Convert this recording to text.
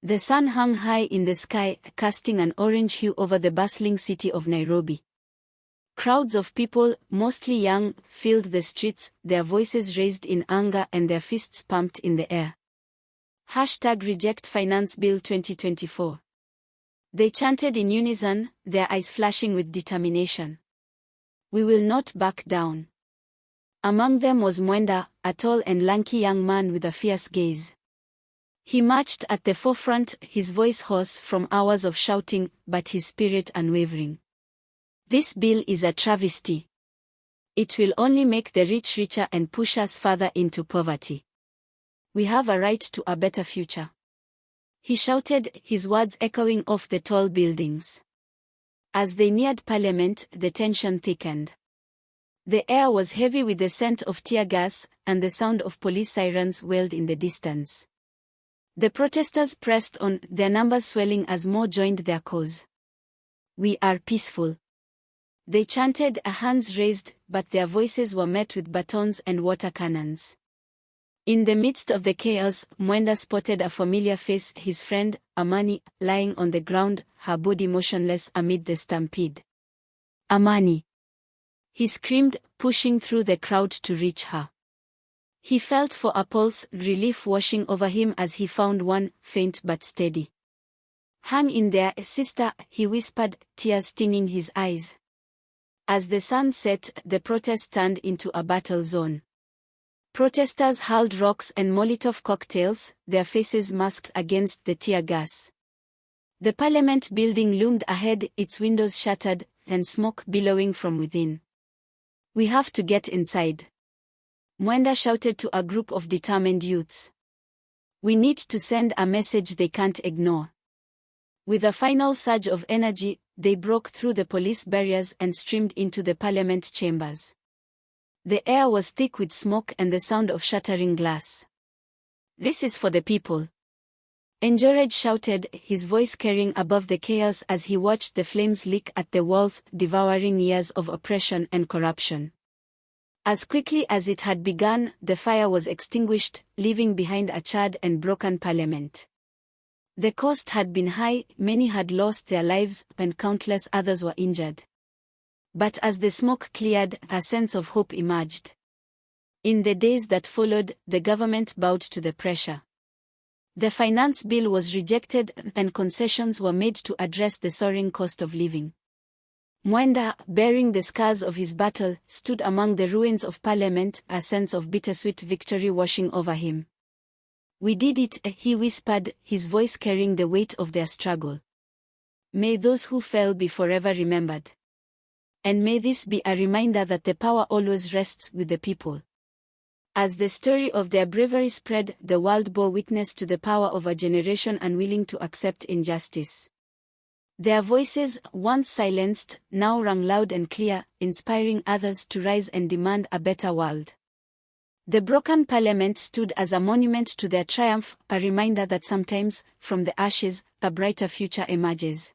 The sun hung high in the sky, casting an orange hue over the bustling city of Nairobi. Crowds of people, mostly young, filled the streets, their voices raised in anger and their fists pumped in the air. #Reject Finance Bill 2024. They chanted in unison, their eyes flashing with determination. We will not back down. Among them was Mwenda, a tall and lanky young man with a fierce gaze. He marched at the forefront, his voice hoarse from hours of shouting, but his spirit unwavering. This bill is a travesty. It will only make the rich richer and push us further into poverty. We have a right to a better future. He shouted, his words echoing off the tall buildings. As they neared Parliament, the tension thickened. The air was heavy with the scent of tear gas, and the sound of police sirens wailed in the distance. The protesters pressed on, their numbers swelling as more joined their cause. We are peaceful. They chanted, hands raised, but their voices were met with batons and water cannons. In the midst of the chaos, Mwenda spotted a familiar face, his friend, Amani, lying on the ground, her body motionless amid the stampede. Amani! He screamed, pushing through the crowd to reach her. He felt for a pulse, relief washing over him as he found one, faint but steady. Hang in there, sister, he whispered, tears stinging his eyes. As the sun set, the protest turned into a battle zone. Protesters hurled rocks and Molotov cocktails, their faces masked against the tear gas. The Parliament building loomed ahead, its windows shattered, and smoke billowing from within. We have to get inside. Mwenda shouted to a group of determined youths. We need to send a message they can't ignore. With a final surge of energy, they broke through the police barriers and streamed into the Parliament chambers. The air was thick with smoke and the sound of shattering glass. This is for the people. Enjored shouted, his voice carrying above the chaos as he watched the flames lick at the walls, devouring years of oppression and corruption. As quickly as it had begun, the fire was extinguished, leaving behind a charred and broken Parliament. The cost had been high, many had lost their lives, and countless others were injured. But as the smoke cleared, a sense of hope emerged. In the days that followed, the government bowed to the pressure. The finance bill was rejected, and concessions were made to address the soaring cost of living. Mwenda, bearing the scars of his battle, stood among the ruins of Parliament, a sense of bittersweet victory washing over him. We did it, he whispered, his voice carrying the weight of their struggle. May those who fell be forever remembered. And may this be a reminder that the power always rests with the people. As the story of their bravery spread, the world bore witness to the power of a generation unwilling to accept injustice. Their voices, once silenced, now rang loud and clear, inspiring others to rise and demand a better world. The broken Parliament stood as a monument to their triumph, a reminder that sometimes, from the ashes, a brighter future emerges.